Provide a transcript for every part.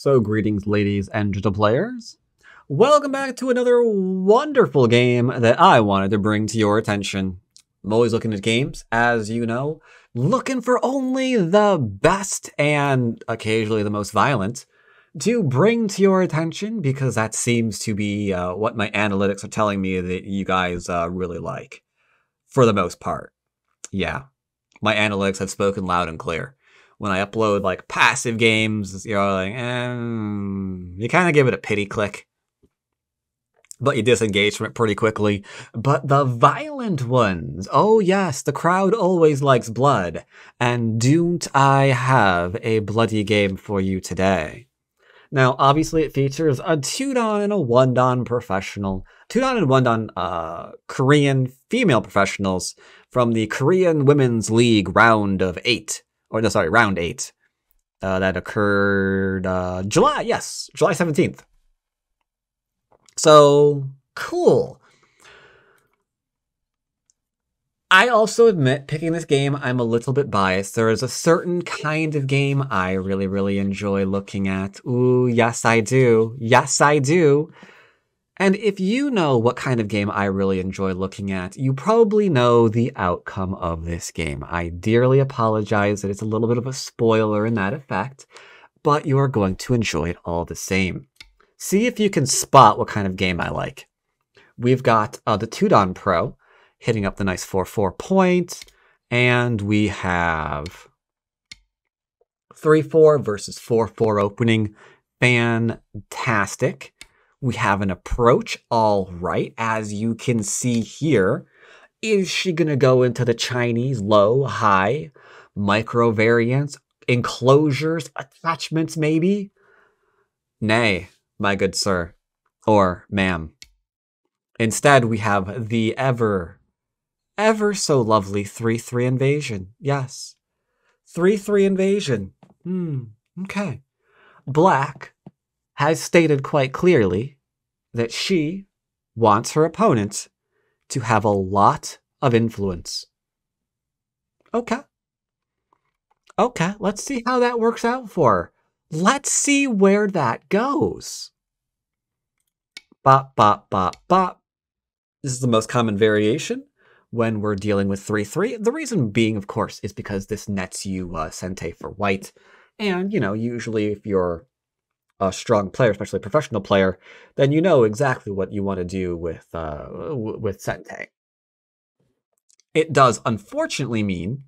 So greetings, ladies and gentle players. Welcome back to another wonderful game that I wanted to bring to your attention. I'm always looking at games, as you know, looking for only the best and occasionally the most violent to bring to your attention because that seems to be what my analytics are telling me that you guys really like, for the most part. Yeah, my analytics have spoken loud and clear. When I upload like passive games, you're like, you kind of give it a pity click, but you disengage from it pretty quickly. But the violent ones, oh yes, the crowd always likes blood. And don't I have a bloody game for you today? Now, obviously it features a 2-dan and a 1-dan professional. 2-dan and 1-dan Korean female professionals from the Korean Women's League round 8. That occurred July 17th. So, cool. I also admit, picking this game, I'm a little bit biased. There is a certain kind of game I really, really enjoy looking at. Ooh, yes, I do. Yes, I do. And if you know what kind of game I really enjoy looking at, you probably know the outcome of this game. I dearly apologize that it's a little bit of a spoiler in that effect, but you are going to enjoy it all the same. See if you can spot what kind of game I like. We've got the 2-dan Pro hitting up the nice 4-4 point, and we have 3-4 versus 4-4 opening. Fantastic. We have an approach, all right, as you can see here. Is she going to go into the Chinese low, high, micro variants, enclosures, attachments maybe? Nay, my good sir, or ma'am. Instead, we have the ever so lovely 3-3 invasion. Yes, 3-3 invasion. Okay. Black has stated quite clearly that she wants her opponent to have a lot of influence. Okay, let's see how that works out for her. Let's see where that goes. Bop, bop, bop, bop. This is the most common variation when we're dealing with 3-3. The reason being, of course, is because this nets you Sente for white. And, you know, usually if you're a strong player, especially a professional player, then you know exactly what you want to do with Sente. It does unfortunately mean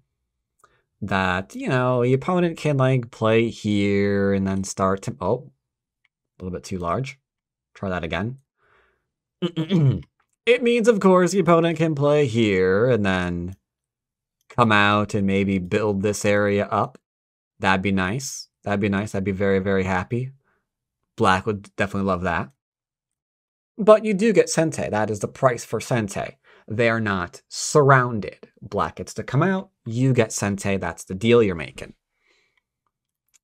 that, you know, the opponent can like play here and then start to, oh, a little bit too large. Try that again. It means, of course, the opponent can play here and then come out and maybe build this area up. That'd be nice. That'd be nice. I'd be very, very happy. Black would definitely love that. But you do get Sente. That is the price for Sente. They are not surrounded. Black gets to come out. You get Sente. That's the deal you're making.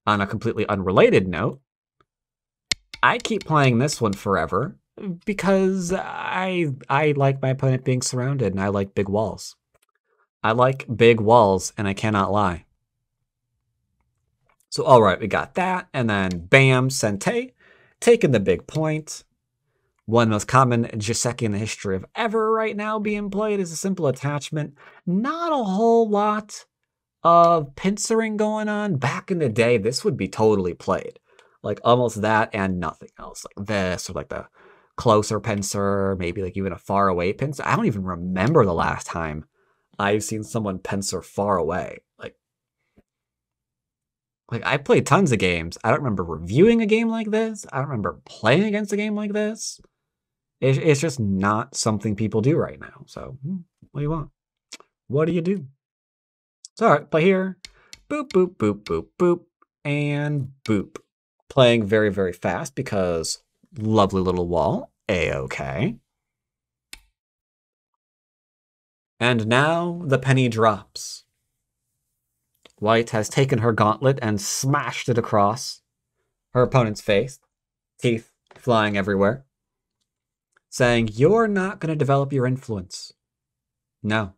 On a completely unrelated note, I keep playing this one forever because I like my opponent being surrounded, and I like big walls. I like big walls, and I cannot lie. So, all right, we got that, and then bam, Sente, taking the big point. One most common Joseki in the history of ever right now being played is a simple attachment. Not a whole lot of pincering going on. Back in the day, this would be totally played. Like almost that and nothing else. Like this, or like the closer pincer, maybe like even a far away pincer. I don't even remember the last time I've seen someone pincer far away. Like I played tons of games. I don't remember reviewing a game like this. I don't remember playing against a game like this. It's just not something people do right now. So, what do you want? What do you do? So, all right, play here. Boop, boop, boop, boop, boop, and boop. Playing very, very fast because lovely little wall. A-okay. And now the penny drops. White has taken her gauntlet and smashed it across her opponent's face. Teeth flying everywhere. Saying, you're not going to develop your influence. No.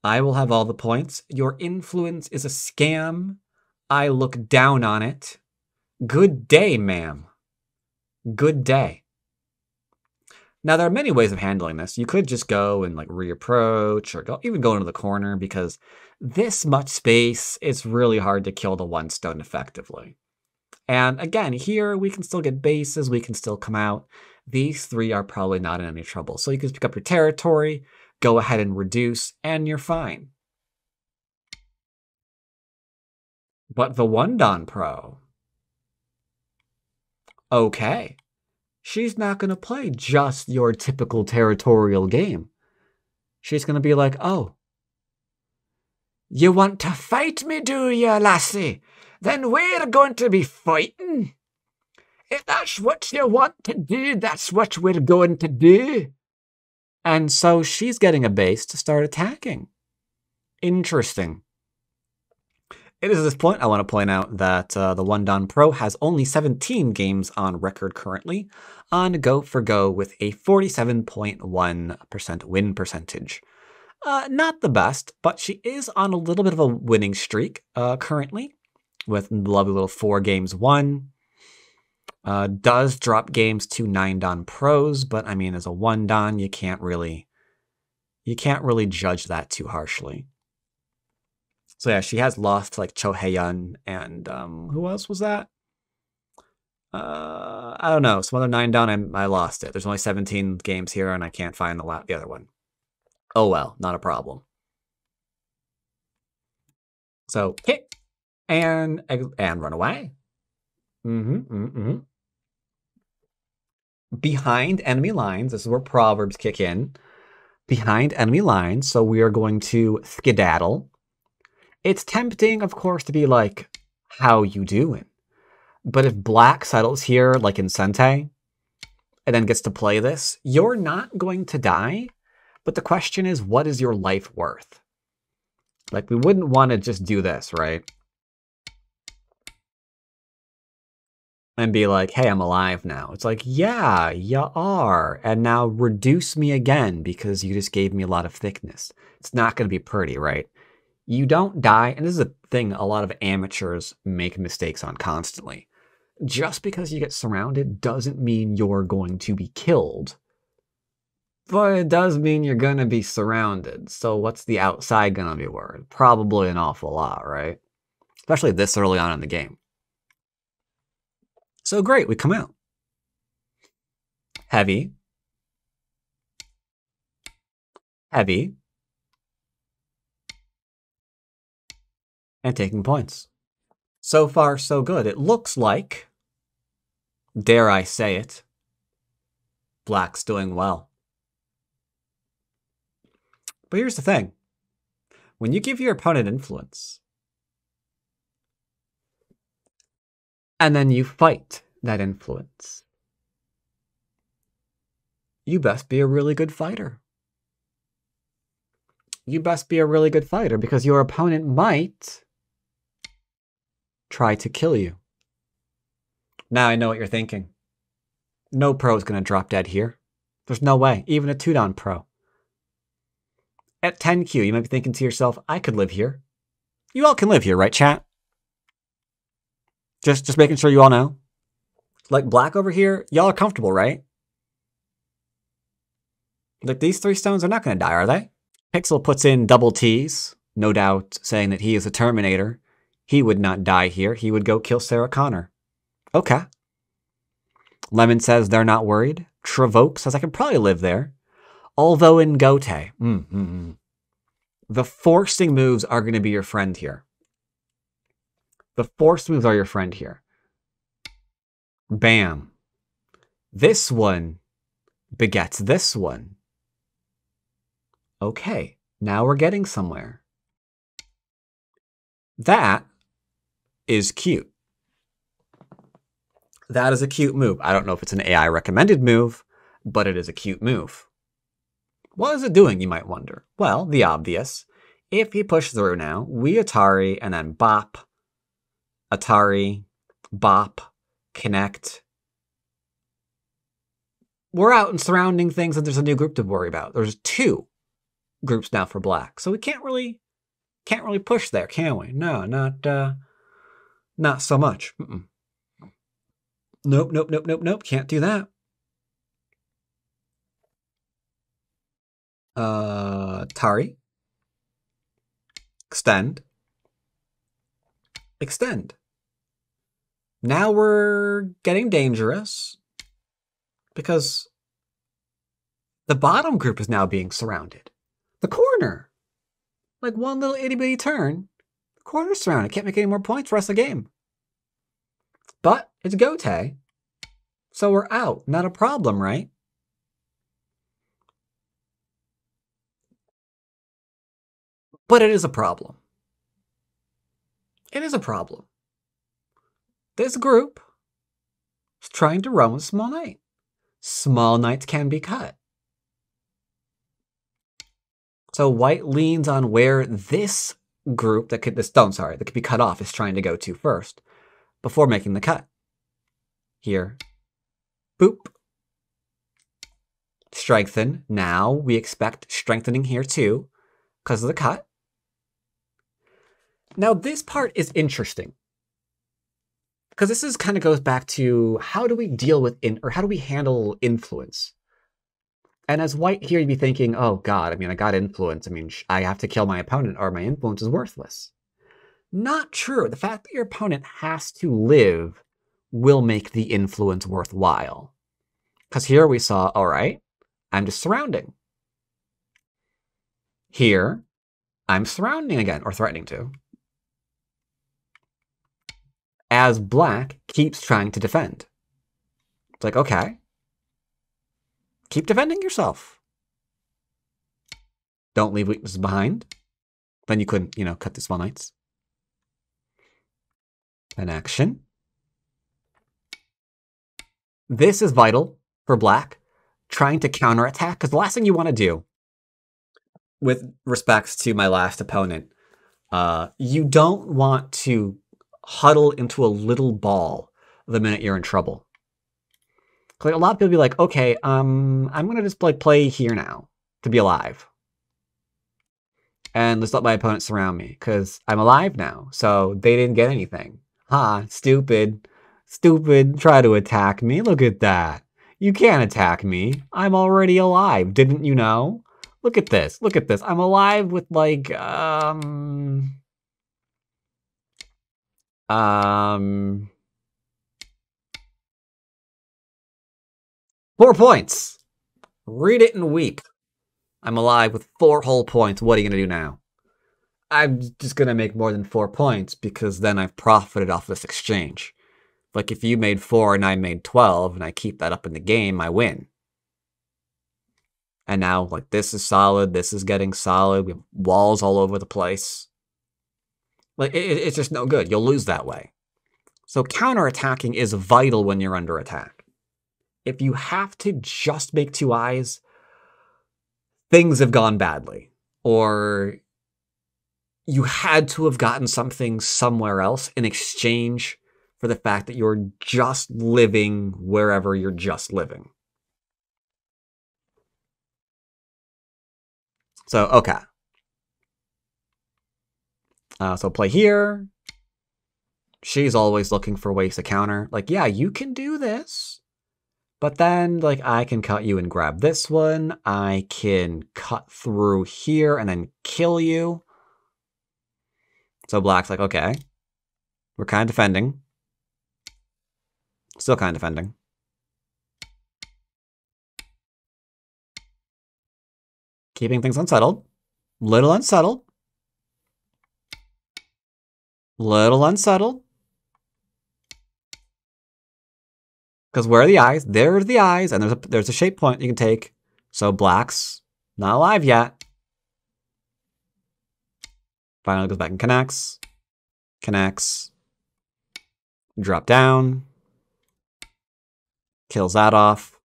I will have all the points. Your influence is a scam. I look down on it. Good day, ma'am. Good day. Now, there are many ways of handling this. You could just go and like reapproach or even go into the corner because this much space, it's really hard to kill the one stone effectively. And again, here we can still get bases, we can still come out. These three are probably not in any trouble. So you can pick up your territory, go ahead and reduce, and you're fine. But the one Don Pro. Okay. She's not going to play just your typical territorial game. She's going to be like, oh, you want to fight me, do you, lassie? Then we're going to be fighting. If that's what you want to do, that's what we're going to do. And so she's getting a base to start attacking. Interesting. It is at this point I want to point out that the One Don Pro has only 17 games on record currently on Go for Go with a 47.1% win percentage. Not the best, but she is on a little bit of a winning streak currently with lovely little 4 games won. Does drop games to 9 Don Pros, but I mean as a 1 Don you can't really judge that too harshly. So yeah, she has lost to like Cho Hae-yun and who else was that? I don't know. Some other 9 Don. I lost it. There's only 17 games here, and I can't find the other one. Oh well, not a problem. So kick and run away. Behind enemy lines. This is where proverbs kick in. Behind enemy lines. So we are going to skedaddle. It's tempting, of course, to be like, how you doing? But if black settles here, like in Sente, and then gets to play this, you're not going to die. But the question is, what is your life worth? Like, we wouldn't want to just do this, right? And be like, hey, I'm alive now. It's like, yeah, you are. And now reduce me again because you just gave me a lot of thickness. It's not going to be pretty, right? You don't die, and this is a thing a lot of amateurs make mistakes on constantly. Just because you get surrounded doesn't mean you're going to be killed. But it does mean you're going to be surrounded. So what's the outside going to be worth? Probably an awful lot, right? Especially this early on in the game. So great, we come out. Heavy. Heavy. And taking points. So far, so good. It looks like, dare I say it, black's doing well. But here's the thing. When you give your opponent influence, and then you fight that influence, you best be a really good fighter. You best be a really good fighter because your opponent might try to kill you. Now I know what you're thinking. No pro is going to drop dead here. There's no way. Even a 2 Don Pro. At 10Q, you might be thinking to yourself, I could live here. You all can live here, right, chat? Just making sure you all know. Like black over here, y'all are comfortable, right? Like these 3 stones are not going to die, are they? Pixel puts in double T's, no doubt saying that he is a Terminator. He would not die here. He would go kill Sarah Connor. Okay. Lemon says they're not worried. Travoke says I could probably live there. Although in Gote, the forcing moves are going to be your friend here. The forced moves are your friend here. Bam. This one begets this one. Okay, now we're getting somewhere. That is cute. That is a cute move. I don't know if it's an AI recommended move, but it is a cute move. What is it doing, you might wonder? Well, the obvious. If he pushes through now, we Atari and then bop, Atari, bop, connect. We're out and surrounding things and there's a new group to worry about. There's 2 groups now for black. So we can't really push there, can we? No, not so much. Nope, nope, nope, nope, nope. Can't do that. Tari. Extend. Extend. Now we're getting dangerous because the bottom group is now being surrounded. The corner. Like one little itty bitty turn. The corner's surrounded. Can't make any more points for the rest of the game. But it's Gote. So we're out. Not a problem, right? But it is a problem. It is a problem. This group is trying to run with small knight. Small knights can be cut. So white leans on where this group that could that could be cut off is trying to go to first before making the cut. Here. Boop. Strengthen. Now we expect strengthening here too because of the cut. Now this part is interesting because this is kind of goes back to how do we deal with or how do we handle influence? And as white here, you'd be thinking, oh god, I mean, I got influence. I mean, I have to kill my opponent or my influence is worthless. Not true. The fact that your opponent has to live will make the influence worthwhile. Because here we saw, all right, I'm just surrounding. Here, I'm surrounding again, or threatening to. As black keeps trying to defend. It's like, okay, keep defending yourself. Don't leave weaknesses behind. Then you couldn't, cut the small knights. An action. This is vital for black, trying to counterattack, because the last thing you want to do, with respects to my last opponent, you don't want to huddle into a little ball the minute you're in trouble. Like a lot of people be like, okay, I'm gonna just play here now to be alive. And let's let my opponent surround me, because I'm alive now, so they didn't get anything. Ha, stupid. Stupid, try to attack me. Look at that. You can't attack me. I'm already alive. Didn't you know? Look at this. Look at this. I'm alive with like, 4 points. Read it and weep. I'm alive with 4 whole points. What are you going to do now? I'm just going to make more than 4 points because then I've profited off this exchange. Like if you made 4 and I made 12 and I keep that up in the game, I win. And now like this is solid. This is getting solid. We have walls all over the place. Like it's just no good. You'll lose that way. So counterattacking is vital when you're under attack. If you have to just make 2 eyes, things have gone badly. Or you had to have gotten something somewhere else in exchange for the fact that you're just living wherever you're just living. So, okay. So play here. She's always looking for ways to counter. Like, yeah, you can do this. But then, like, I can cut you and grab this one. I can cut through here and then kill you. So black's like, okay. We're kind of defending. Still kind of defending. Keeping things unsettled. Little unsettled. Little unsettled. Because where are the eyes? There are the eyes, and there's a shape point you can take. So black's not alive yet. Finally goes back and connects. Connects. Drop down. Kills that off.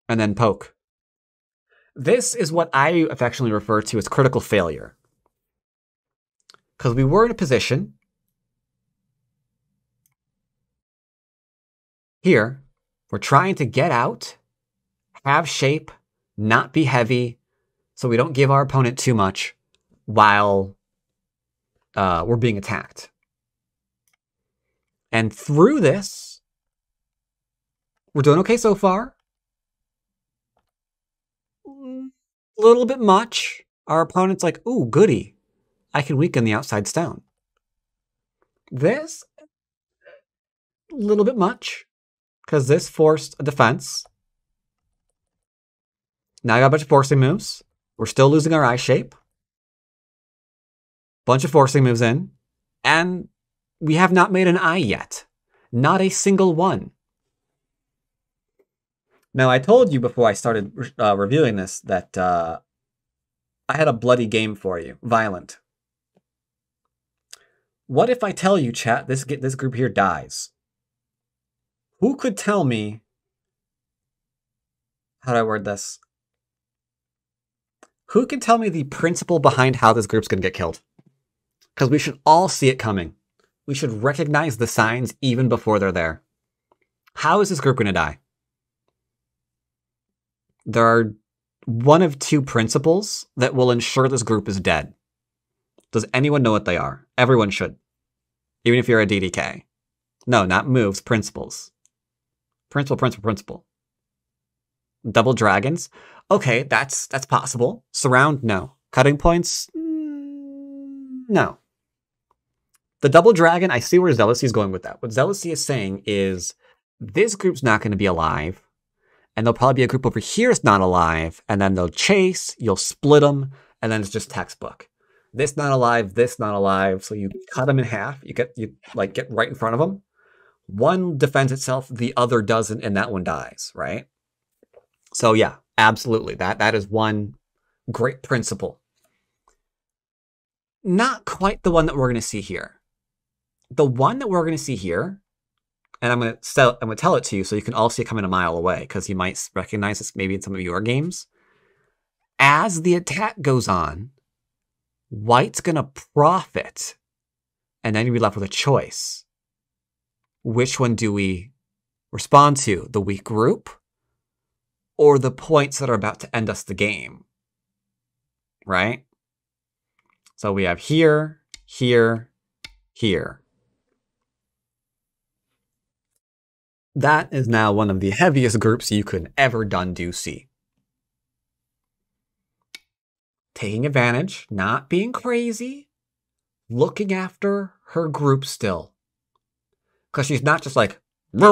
And then poke. This is what I affectionately refer to as critical failure. Because we were in a position here, we're trying to get out, have shape, not be heavy, so we don't give our opponent too much while we're being attacked. And through this, we're doing okay so far. A little bit much. Our opponent's like, ooh, goody. I can weaken the outside stone. This, a little bit much. Because this forced a defense. Now I got a bunch of forcing moves. We're still losing our eye shape. Bunch of forcing moves in. And we have not made an eye yet. Not a single one. Now, I told you before I started reviewing this that I had a bloody game for you. Violent. What if I tell you, chat, this group here dies? Who could tell me... How do I word this? Who can tell me the principle behind how this group's going to get killed? Because we should all see it coming. We should recognize the signs even before they're there. How is this group going to die? There are one of two principles that will ensure this group is dead. Does anyone know what they are? Everyone should. Even if you're a DDK. No, not moves, principles. Principle. Double dragons? Okay, that's possible. Surround? No. Cutting points? No. The double dragon, I see where Zealousy is going with that. What Zealousy is saying is, this group's not going to be alive, and there'll probably be a group over here that's not alive, and then they'll chase, you'll split them, and then it's just textbook. This not alive, this not alive, so you cut them in half, you get right in front of them. One defends itself, the other doesn't, and that one dies, right? So yeah, absolutely. That is one great principle. Not quite the one that we're going to see here. The one that we're going to see here, and I'm going to tell it to you so you can all see it coming a mile away, because you might recognize this maybe in some of your games. As the attack goes on, white's going to profit, and then you'll be left with a choice. Which one do we respond to? The weak group? Or the points that are about to end us the game? Right? So we have here, here, here. That is now one of the heaviest groups you could ever do see. Taking advantage, not being crazy, looking after her group still. Because she's not just like, and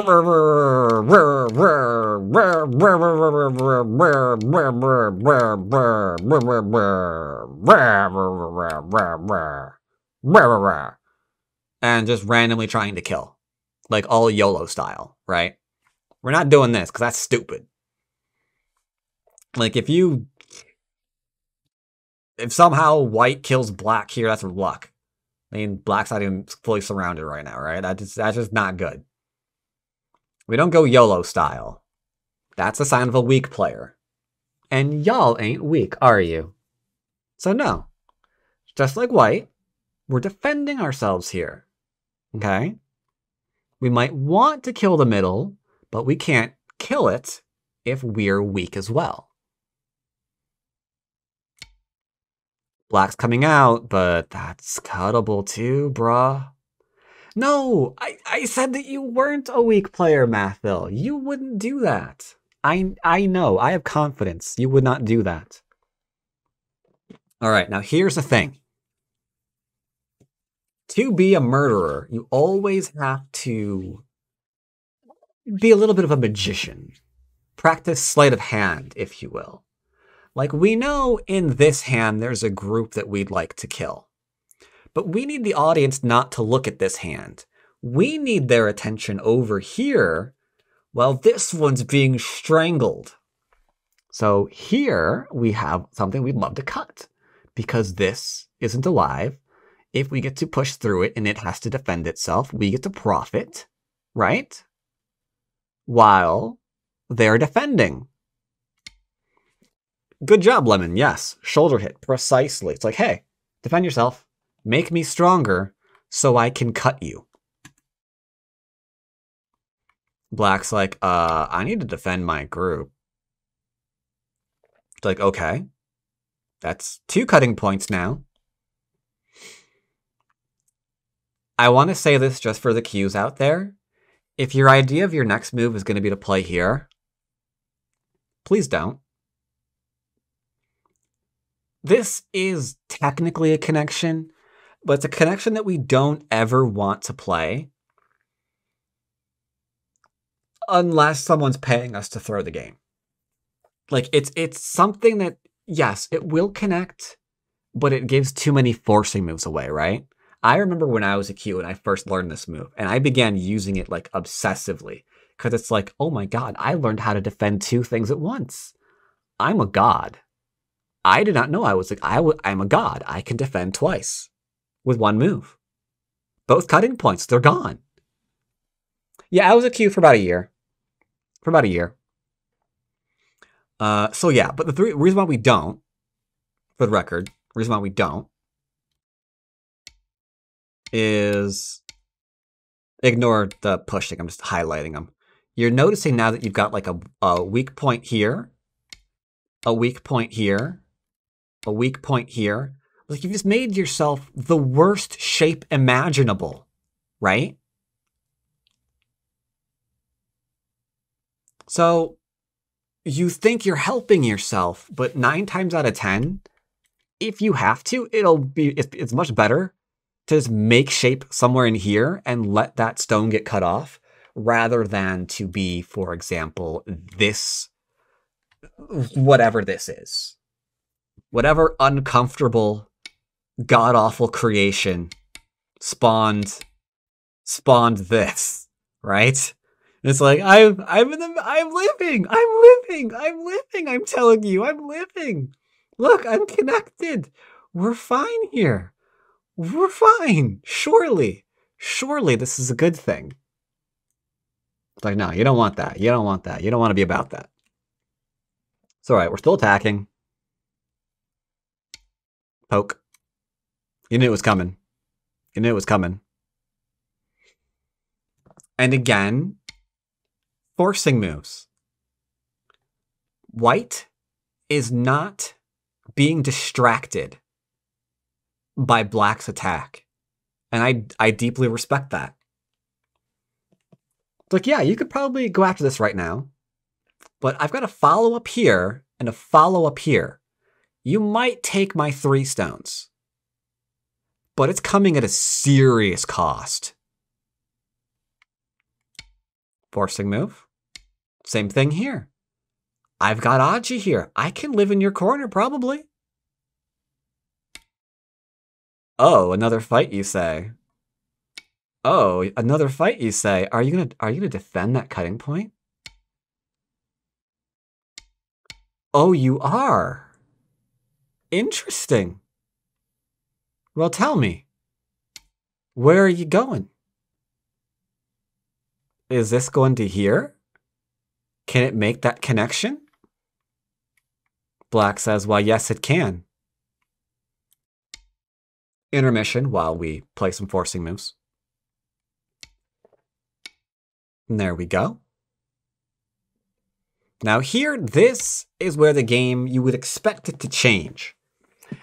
just randomly trying to kill. Like all YOLO style, right? We're not doing this because that's stupid. Like if somehow white kills black here, that's luck. I mean, black's not even fully surrounded right now, right? That's just not good. We don't go YOLO style. That's a sign of a weak player. And y'all ain't weak, are you? So no. Just like white, we're defending ourselves here. Okay? We might want to kill the middle, but we can't kill it if we're weak as well. Black's coming out, but that's cuttable too, bruh. No, I said that you weren't a weak player, Mathville. You wouldn't do that. I know. I have confidence. You would not do that. All right, now here's the thing. To be a murderer, you always have to be a little bit of a magician. Practice sleight of hand, if you will. Like, we know in this hand there's a group that we'd like to kill. But we need the audience not to look at this hand. We need their attention over here while this one's being strangled. So here we have something we'd love to cut. Because this isn't alive. If we get to push through it and it has to defend itself, we get to profit, right? While they're defending. Good job, Lemon. Yes. Shoulder hit. Precisely. It's like, hey, defend yourself. Make me stronger so I can cut you. Black's like, I need to defend my group. It's like, okay. That's 2 cutting points now. I want to say this just for the cues out there. If your idea of your next move is going to be to play here, please don't. This is technically a connection, but it's a connection that we don't ever want to play unless someone's paying us to throw the game. Like, it's something that, yes, it will connect, but it gives too many forcing moves away, right? I remember when I was a Q and I first learned this move, and I began using it, like, obsessively. Because it's like, oh my god, I learned how to defend two things at once. I'm a god. I did not know I was like, I'm a god. I can defend twice with one move. Both cutting points, they're gone. Yeah, I was a Q for about a year. So yeah, but the reason why we don't, for the record, reason why we don't is ignore the pushing. I'm just highlighting them. You're noticing now that you've got like a weak point here, a weak point here, a weak point here. Like you've just made yourself the worst shape imaginable, right? So you think you're helping yourself, but 9 times out of 10, if you have to, it's much better to just make shape somewhere in here and let that stone get cut off rather than to be, for example, this, whatever this is. Whatever uncomfortable, god-awful creation spawned this, right? It's like, I'm living, I'm telling you, I'm living. Look, I'm connected. We're fine here. We're fine. Surely this is a good thing. It's like, no, you don't want that. You don't want that. You don't want to be about that. It's all right. We're still attacking. Poke. You knew it was coming. You knew it was coming. And again, forcing moves. White is not being distracted by black's attack. And I deeply respect that. Like, yeah, you could probably go after this right now, but I've got a follow-up here and a follow-up here. You might take my 3 stones, but it's coming at a serious cost. Forcing move. Same thing here. I've got Aji here. I can live in your corner, probably. Oh, another fight, you say? Oh, another fight, you say? Are you gonna defend that cutting point? Oh, you are. Interesting. Well, tell me. Where are you going? Is this going to here? Can it make that connection? Black says, well, yes, it can. Intermission while we play some forcing moves. And there we go. Now here, this is where the game, you would expect it to change.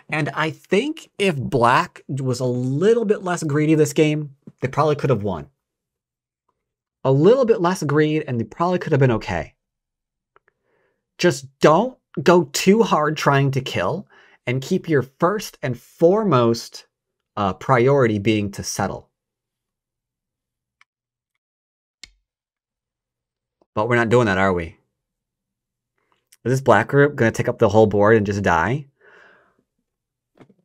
And I think if black was a little bit less greedy this game, they probably could have won. A little bit less greed, and they probably could have been okay. Just don't go too hard trying to kill, and keep your first and foremost priority being to settle. But we're not doing that, are we? Is this black group going to take up the whole board and just die?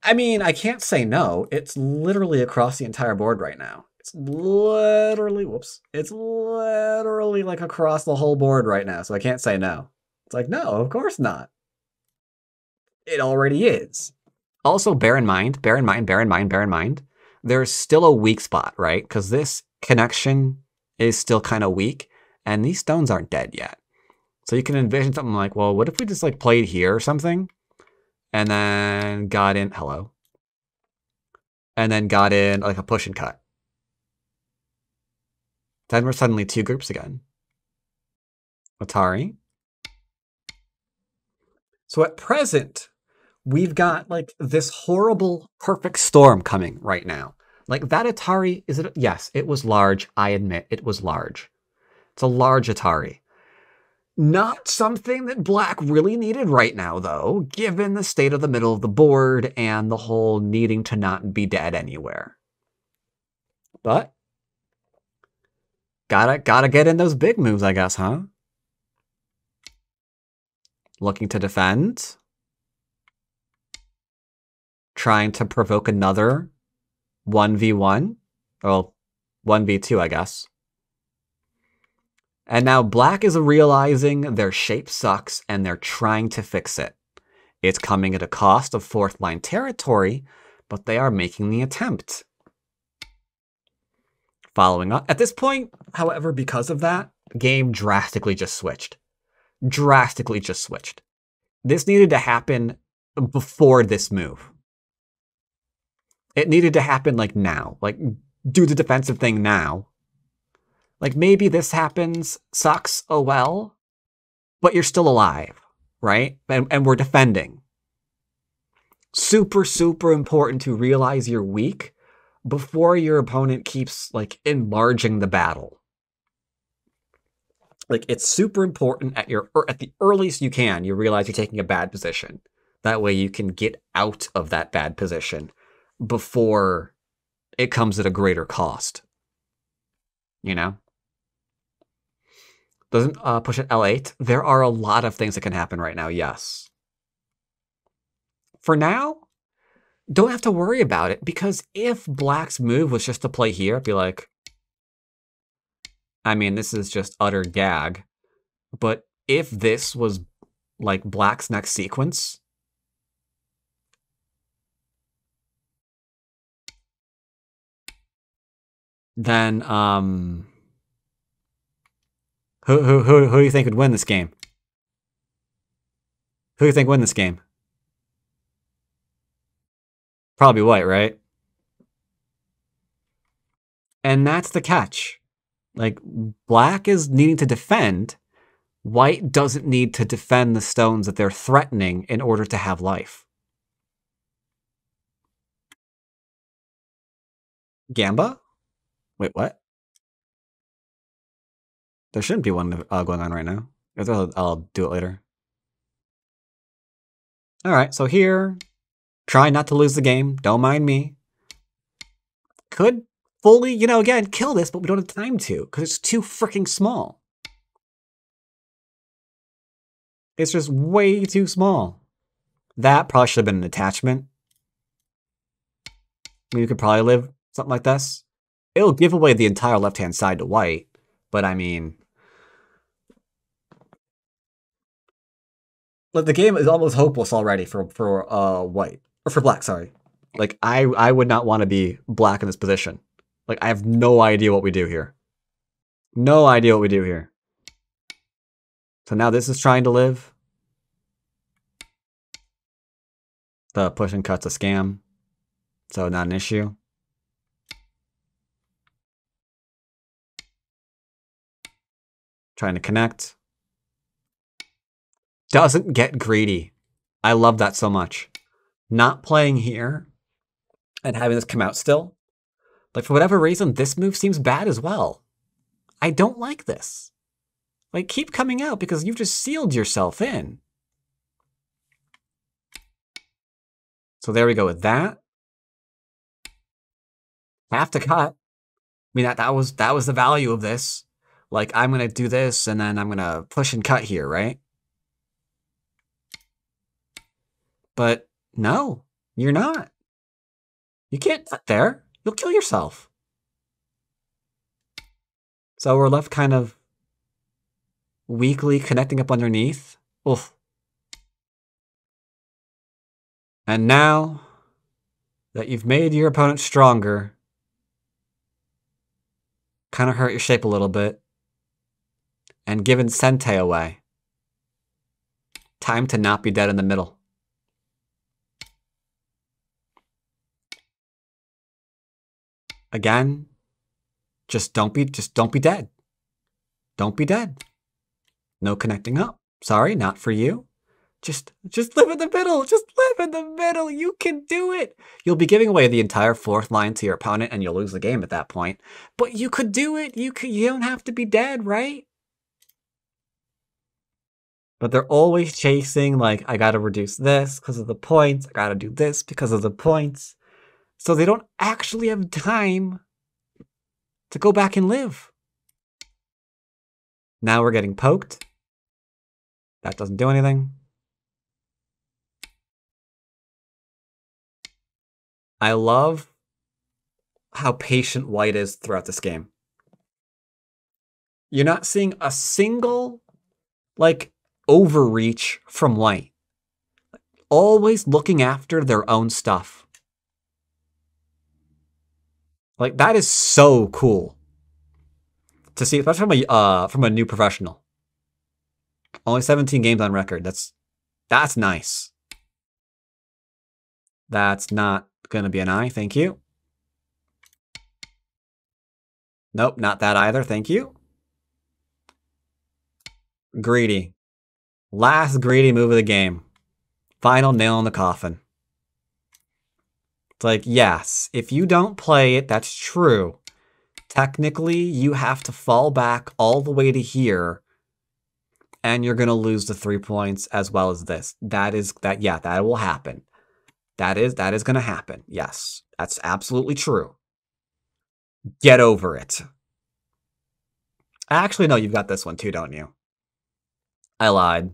I mean, I can't say no. It's literally across the entire board right now. It's literally, whoops. It's literally like across the whole board right now, so I can't say no. It's like, no, of course not. It already is. Also, bear in mind, there's still a weak spot, right? Because this connection is still kind of weak, and these stones aren't dead yet. So you can envision something like, well, what if we just like played here or something? And then got in, hello. And then got in like a push and cut. Then we're suddenly 2 groups again. Atari. So at present, we've got like this horrible perfect storm coming right now. Like, that Atari, is it? Yes, it was large. I admit it was large. It's a large Atari. Not something that Black really needed right now, though, given the state of the middle of the board and the whole needing to not be dead anywhere. But gotta get in those big moves, I guess, huh? Looking to defend. Trying to provoke another 1v1. Well, 1v2, I guess. And now Black is realizing their shape sucks and they're trying to fix it. It's coming at a cost of 4th line territory, but they are making the attempt. Following up. At this point, however, because of that, game drastically just switched. Drastically just switched. This needed to happen before this move. It needed to happen like now. Like, do the defensive thing now. Like, maybe this happens, sucks, oh well, but you're still alive, right? And we're defending. Super, super important to realize you're weak before your opponent keeps, like, enlarging the battle. Like, it's super important at the earliest you can, you realize you're taking a bad position. That way you can get out of that bad position before it comes at a greater cost. You know? Doesn't push at L8. There are a lot of things that can happen right now, yes. For now, don't have to worry about it, because if Black's move was just to play here, I'd be like, I mean, this is just utter gag. But if this was, like, Black's next sequence, then, who do you think would win this game? Who do you think would win this game? Probably White, right? And that's the catch. Like, Black is needing to defend. White doesn't need to defend the stones that they're threatening in order to have life. Gamba? Wait, what? There shouldn't be one going on right now. I'll do it later. Alright, so here, try not to lose the game. Don't mind me. Could fully, again, kill this, but we don't have time to, because it's too freaking small. It's just way too small. That probably should have been an attachment. I mean, you could probably live something like this. It'll give away the entire left-hand side to White, but I mean, like, the game is almost hopeless already for White, or for Black. Sorry, like I would not want to be Black in this position. Like, I have no idea what we do here. No idea what we do here. So now this is trying to live. The push and cut's a scam, so not an issue. Trying to connect. Doesn't get greedy. I love that so much. Not playing here and having this come out still. Like, for whatever reason, this move seems bad as well. I don't like this. Like, keep coming out because you've just sealed yourself in. So there we go with that. Have to cut. I mean, that was the value of this. Like, I'm going to do this, and then I'm going to push and cut here, right? But no, you're not. You can't cut there. You'll kill yourself. So we're left kind of weakly connecting up underneath. Oof. And now that you've made your opponent stronger, kind of hurt your shape a little bit, and given Sente away, time to not be dead in the middle. Again, just don't be dead. Don't be dead. No connecting up. Sorry, not for you. Just live in the middle. Just live in the middle. You can do it. You'll be giving away the entire fourth line to your opponent, and you'll lose the game at that point. But you could do it. You don't have to be dead, right? But they're always chasing, like, I gotta reduce this because of the points. I gotta do this because of the points. So they don't actually have time to go back and live. Now we're getting poked. That doesn't do anything. I love how patient white is throughout this game. You're not seeing a single, like, overreach from white. Always looking after their own stuff. Like, that is so cool to see, especially from a new professional. Only 17 games on record. That's nice. That's not gonna be an eye. Thank you. Nope, not that either. Thank you. Greedy. Last greedy move of the game. Final nail in the coffin. It's like, yes, if you don't play it, that's true. Technically, you have to fall back all the way to here, and you're gonna lose the 3 points as well as this. That will happen. That is gonna happen. Yes, that's absolutely true. Get over it. Actually, no, you've got this one too, don't you? I lied.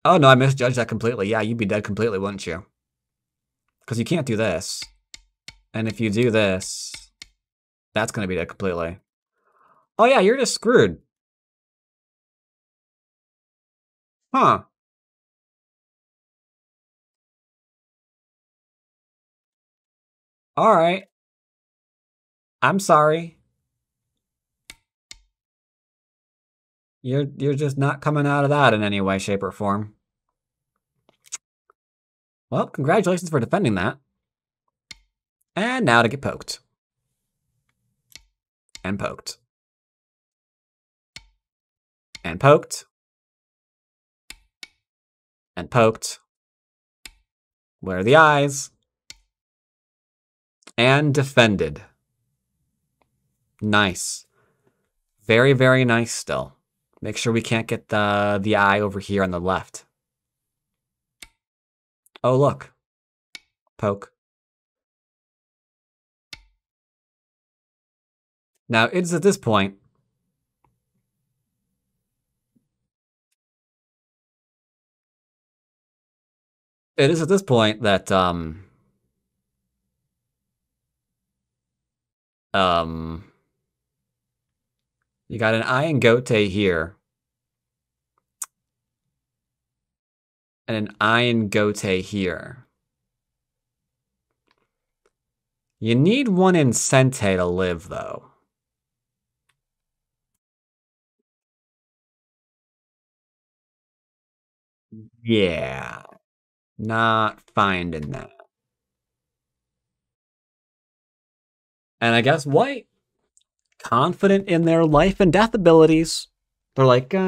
Oh, no, I misjudged that completely. Yeah, you'd be dead completely, wouldn't you? Because you can't do this. And if you do this, that's going to be dead completely. Oh, yeah, you're just screwed. Huh. All right. I'm sorry. You're just not coming out of that in any way, shape, or form. Well, congratulations for defending that. And now to get poked. And poked. And poked. And poked. Where are the eyes? And defended. Nice. Very, very nice still. Make sure we can't get the eye over here on the left. Oh, look. Poke. Now, it's at this point. It is at this point that, you got an eye and gote here. And an eye and gote here. You need one in Sente to live, though. Yeah. Not finding that. And I guess white, confident in their life and death abilities, they're like, yep.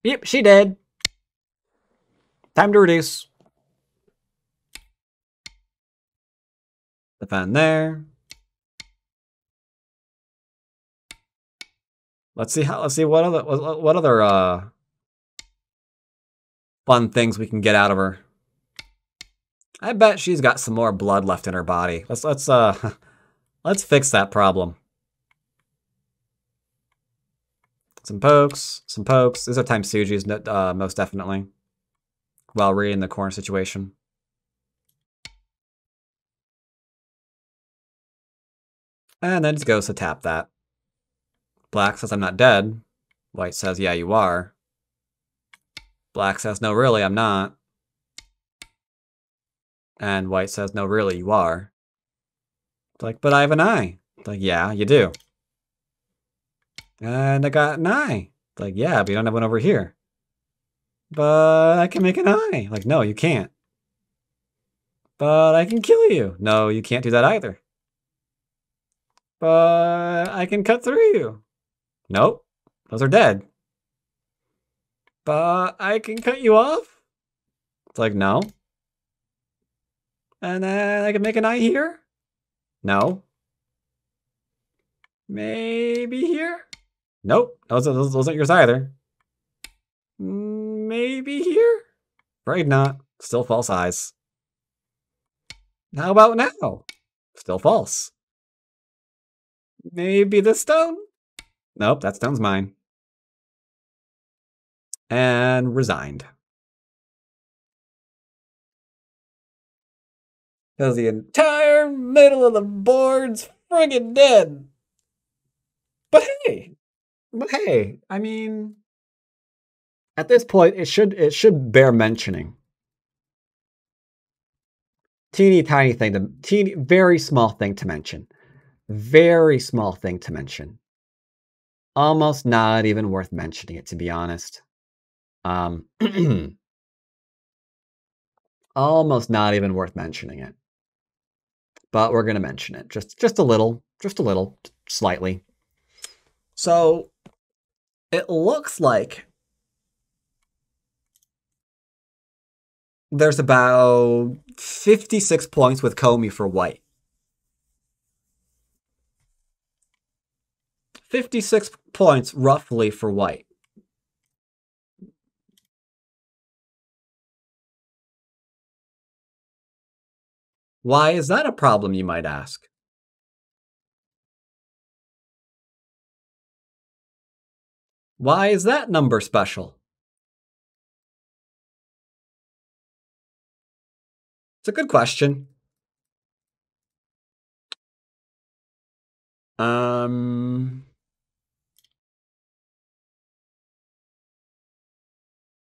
Yep, she dead. Time to reduce. Defend there. Let's see what other fun things we can get out of her. I bet she's got some more blood left in her body. Let's fix that problem. Some pokes. These are time Sujis, most definitely. While reading the corner situation. And then it goes to tap that. Black says, I'm not dead. White says, yeah, you are. Black says, no, really, I'm not. And white says, no, really, you are. It's like, but I have an eye. It's like, yeah, you do. And I got an eye. It's like, yeah, but you don't have one over here. But I can make an eye. Like, no, you can't. But I can kill you. No, you can't do that either. But I can cut through you. Nope, those are dead. But I can cut you off? It's like, no. And then I can make an eye here? No. Maybe here? Nope, those aren't yours either. Maybe here? Afraid not. Still false eyes. How about now? Still false. Maybe this stone? Nope, that stone's mine. And resigned. Because the entire middle of the board's friggin' dead. But hey, I mean, at this point, it should bear mentioning. Teeny tiny thing, very small thing to mention. Very small thing to mention. Almost not even worth mentioning it, to be honest. Almost not even worth mentioning it. But we're gonna mention it. Just a little, slightly. So it looks like there's about 56 points with Comey for white. 56 points roughly for white. Why is that a problem, you might ask? Why is that number special? It's a good question.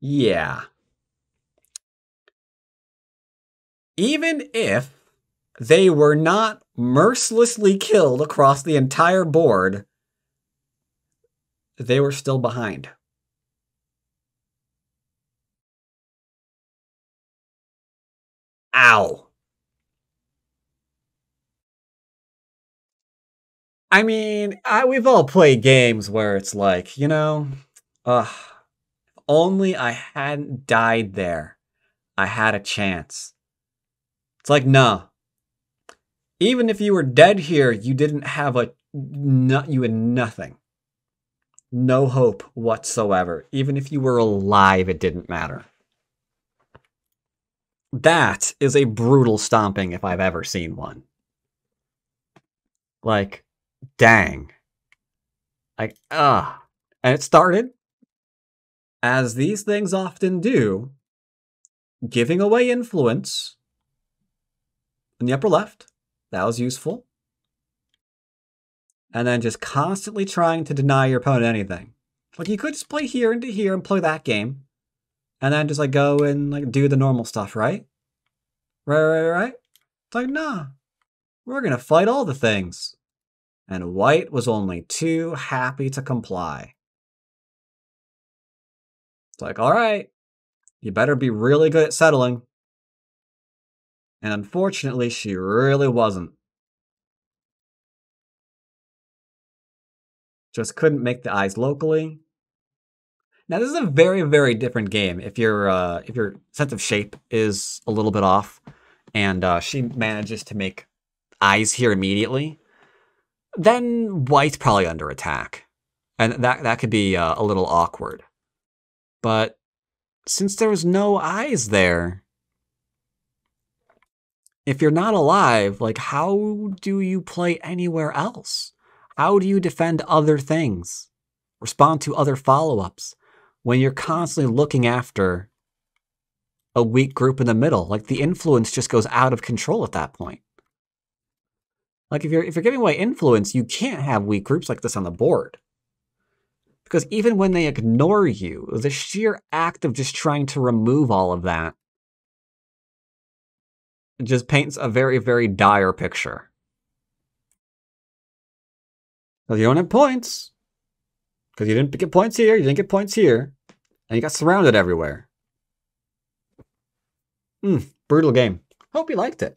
Yeah. Even if they were not mercilessly killed across the entire board, they were still behind. Ow. I mean, we've all played games where it's like, you know, only I hadn't died there. I had a chance. It's like, nah. Even if you were dead here, you didn't have you had nothing. No hope whatsoever. Even if you were alive, it didn't matter. That is a brutal stomping if I've ever seen one. Like, dang. Like, And it started, as these things often do, giving away influence in the upper left. That was useful. And then just constantly trying to deny your opponent anything. Like, you could just play here into here and play that game. And then just, like, go and, like, do the normal stuff, right? Right? It's like, nah. We're gonna fight all the things. And white was only too happy to comply. It's like, all right, you better be really good at settling. And unfortunately, she really wasn't. Just couldn't make the eyes locally. Now, this is a very, very different game if your sense of shape is a little bit off, and she manages to make eyes here immediately. Then white's probably under attack, and that could be a little awkward. But since there was no eyes there, if you're not alive, like, how do you play anywhere else? How do you defend other things? Respond to other follow-ups when you're constantly looking after a weak group in the middle? Like, the influence just goes out of control at that point. Like, if you're giving away influence, you can't have weak groups like this on the board. Because even when they ignore you, the sheer act of just trying to remove all of that just paints a very, very dire picture. Because you don't have points. Because you didn't get points here, you didn't get points here. And you got surrounded everywhere. Brutal game. Hope you liked it.